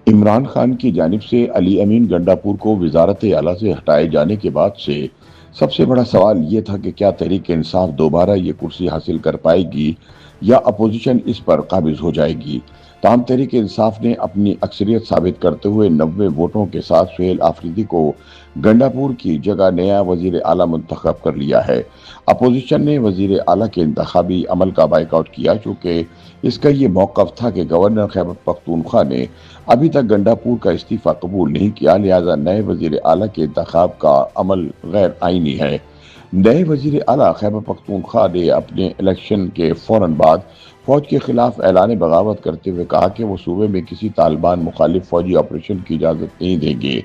عمران خان کی جانب سے علی امین گنڈاپور کو وزارت اعلیٰ سے ہٹائے جانے کے بعد سے سب سے بڑا سوال یہ تھا کہ کیا تحریک انصاف دوبارہ یہ کرسی حاصل کر پائے گی یا اپوزیشن اس پر قابض ہو جائے گی۔ تاہم تحریک انصاف نے اپنی اکثریت ثابت کرتے ہوئے 90 ووٹوں کے ساتھ سہیل آفریدی کو گنڈاپور کی جگہ نیا وزیر اعلیٰ منتخب کر لیا ہے۔ اپوزیشن نے وزیر اعلیٰ کے انتخابی عمل کا بائیکاٹ کیا چونکہ اس کا یہ موقف تھا کہ گورنر خیبر پختونخوا نے ابھی تک گنڈاپور کا استعفیٰ قبول نہیں کیا، لہٰذا نئے وزیر اعلیٰ کے انتخاب کا عمل غیر آئینی ہے۔ نئے وزیر اعلیٰ خیبر پختونخوا نے اپنے الیکشن کے فوراً بعد فوج کے خلاف اعلان بغاوت کرتے ہوئے کہا کہ وہ صوبے میں کسی طالبان مخالف فوجی آپریشن کی اجازت نہیں دیں گے۔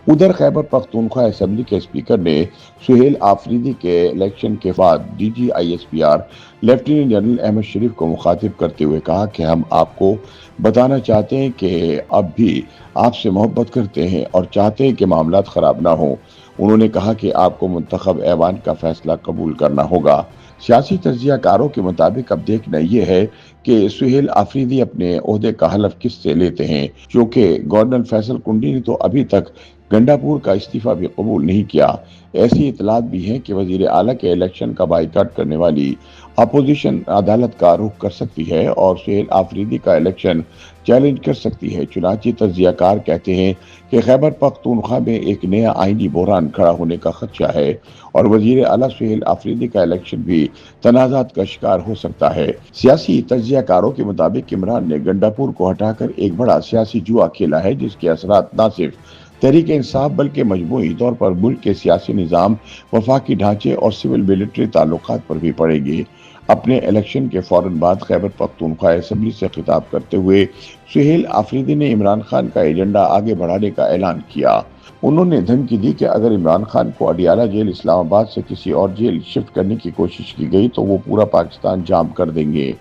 ادھر خیبر پختونخوا اسمبلی کے اسپیکر نے سہیل آفریدی کے الیکشن کے بعد D G I S P R lieutenant general Ahmed Sharif کو مخاطب کرتے ہوئے کہا کہ ہم آپ کو بتانا چاہتے ہیں کہ اب بھی آپ سے محبت کرتے ہیں اور چاہتے ہیں کہ معاملات خراب نہ ہوں۔ انہوں نے کہا کہ آپ کو منتخب ایوان کا فیصلہ قبول کرنا ہوگا۔ سیاسی تجزیہ کاروں کے مطابق اب دیکھنا یہ ہے کہ سہیل آفریدی اپنے عہدے کا حلف کس سے لیتے ہیں، کیونکہ گورنر فیصل کنڈی نے تو ابھی تک گنڈاپور کا استعفیٰ بھی قبول نہیں کیا۔ ایسی اطلاعات بھی ہیں کہ وزیر اعلیٰ کے الیکشن کا بائیکاٹ کرنے والی اپوزیشن عدالت کا رخ کر سکتی ہے اور سہیل آفریدی کا الیکشن چیلنج کر سکتی ہے۔ چنانچہ تجزیہ کار کہتے ہیں کہ خیبر پختونخوا میں ایک نیا آئینی بحران کھڑا ہونے کا خدشہ ہے اور وزیر اعلیٰ سہیل آفریدی کا الیکشن بھی تنازعات کا شکار ہو سکتا ہے۔ سیاسی تجزیہ کاروں کے مطابق عمران نے گنڈاپور کو ہٹا کر ایک بڑا سیاسی جوا کھیلا ہے جس کے اثرات نہ صرف تحریک انصاف بلکہ مجموعی طور پر ملک کے سیاسی نظام، وفاقی ڈھانچے اور سول ملٹری تعلقات پر بھی پڑے گی۔ اپنے الیکشن کے فوراً بعد خیبر پختونخوا اسمبلی سے خطاب کرتے ہوئے سہیل آفریدی نے عمران خان کا ایجنڈا آگے بڑھانے کا اعلان کیا۔ انہوں نے دھمکی دی کہ اگر عمران خان کو اڈیالہ جیل اسلام آباد سے کسی اور جیل شفٹ کرنے کی کوشش کی گئی تو وہ پورا پاکستان جام کر دیں گے۔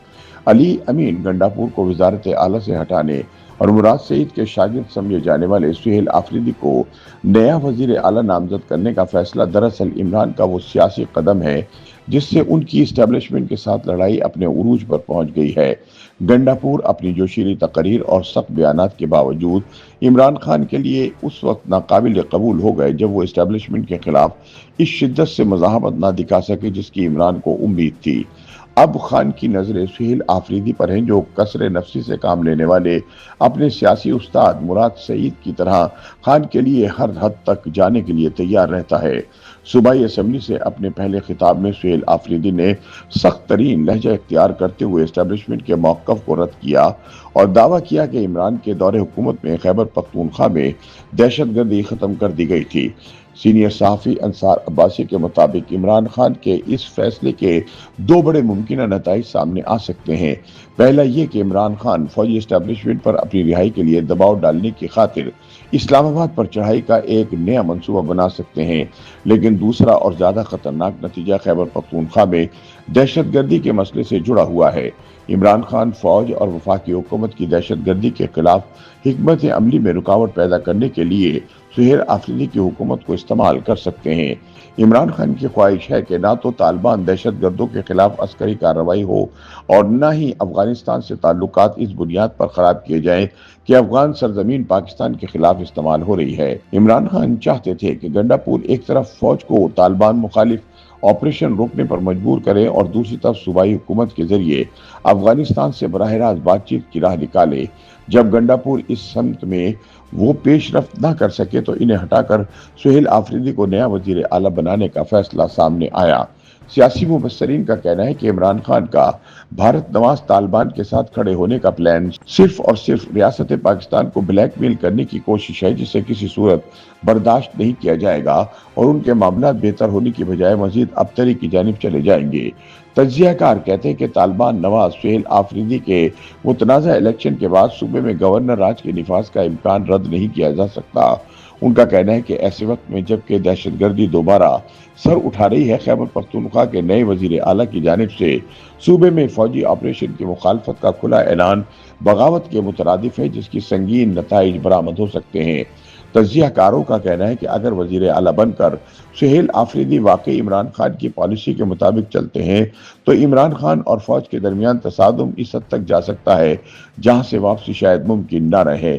علی امین گنڈاپور کو وزارت اعلیٰ سے ہٹانے اور مراد سعید کے شاگرد سمجھے جانے والے سہیل آفریدی کو نیا وزیر اعلیٰ نامزد کرنے کا فیصلہ دراصل عمران کا وہ سیاسی قدم ہے جس سے ان کی اسٹیبلشمنٹ کے ساتھ لڑائی اپنے عروج پر پہنچ گئی ہے۔ گنڈاپور اپنی جوشیلی تقاریر اور سخت بیانات کے باوجود عمران خان کے لیے اس وقت ناقابل قبول ہو گئے جب وہ اسٹیبلشمنٹ کے خلاف اس شدت سے مزاحمت نہ دکھا سکے جس کی عمران کو امید تھی۔ اب خان کی نظریں سہیل آفریدی پر ہیں جو کثر نفسی سے کام لینے والے اپنے سیاسی استاد مراد سعید کی طرح خان کے لیے ہر حد تک جانے کے لیے تیار رہتا ہے۔ صوبائی اسمبلی سے اپنے پہلے خطاب میں سہیل آفریدی نے سخت ترین لہجہ اختیار کرتے ہوئے اسٹیبلشمنٹ کے موقف کو رد کیا اور دعویٰ کیا کہ عمران کے دور حکومت میں خیبر پختونخوا میں دہشت گردی ختم کر دی گئی تھی۔ سینئر صحافی انصار عباسی کے مطابق عمران خان کے اس فیصلے کے دو بڑے ممکنہ نتائج سامنے آ سکتے ہیں۔ پہلا یہ کہ عمران خان فوجی اسٹیبلشمنٹ پر اپنی رہائی کے لیے دباؤ ڈالنے کی خاطر اسلام آباد پر چڑھائی کا ایک نیا منصوبہ بنا سکتے ہیں، لیکن دوسرا اور زیادہ خطرناک نتیجہ خیبر پختونخوا میں دہشت گردی کے مسئلے سے جڑا ہوا ہے۔ عمران خان فوج اور وفاقی حکومت کی دہشت گردی کے خلاف حکمت عملی میں رکاوٹ پیدا کرنے کے لیے سہیل آفریدی کی حکومت کو استعمال کر سکتے ہیں۔ عمران خان کی خواہش ہے کہ نہ تو طالبان دہشت گردوں کے خلاف عسکری کارروائی ہو اور نہ ہی افغانستان سے تعلقات اس بنیاد پر خراب کیے جائیں کہ افغان سرزمین پاکستان کے خلاف استعمال ہو رہی ہے۔ عمران خان چاہتے تھے کہ گنڈاپور ایک طرف فوج کو طالبان مخالف آپریشن روکنے پر مجبور کریں اور دوسری طرف صوبائی حکومت کے ذریعے افغانستان سے براہ راست بات چیت کی راہ نکالے۔ جب گنڈاپور اس سمت میں وہ پیش رفت نہ کر سکے تو انہیں ہٹا کر سہیل آفریدی کو نیا وزیر اعلیٰ بنانے کا فیصلہ سامنے آیا۔ سیاسی مبصرین کا کہنا ہے کہ عمران خان کا بھارت نواز طالبان کے ساتھ کھڑے ہونے کا پلان صرف اور صرف ریاست پاکستان کو بلیک میل کرنے کی کوشش ہے جسے کسی صورت برداشت نہیں کیا جائے گا اور ان کے معاملات بہتر ہونے کی بجائے مزید ابتری کی جانب چلے جائیں گے۔ تجزیہ کار کہتے ہیں کہ طالبان نواز سہیل آفریدی کے متنازع الیکشن کے بعد صوبے میں گورنر راج کے نفاذ کا امکان رد نہیں کیا جا سکتا۔ ان کا کہنا ہے کہ ایسے وقت میں جبکہ دہشت گردی دوبارہ سر اٹھا رہی ہے، خیبر پختونخوا کے نئے وزیر اعلیٰ کی جانب سے صوبے میں فوجی آپریشن کی مخالفت کا کھلا اعلان بغاوت کے مترادف ہے جس کی سنگین نتائج برآمد ہو سکتے ہیں۔ تجزیہ کاروں کا کہنا ہے کہ اگر وزیر اعلیٰ بن کر سہیل آفریدی واقعی عمران خان کی پالیسی کے مطابق چلتے ہیں تو عمران خان اور فوج کے درمیان تصادم اس حد تک جا سکتا ہے جہاں سے واپسی شاید ممکن نہ رہے۔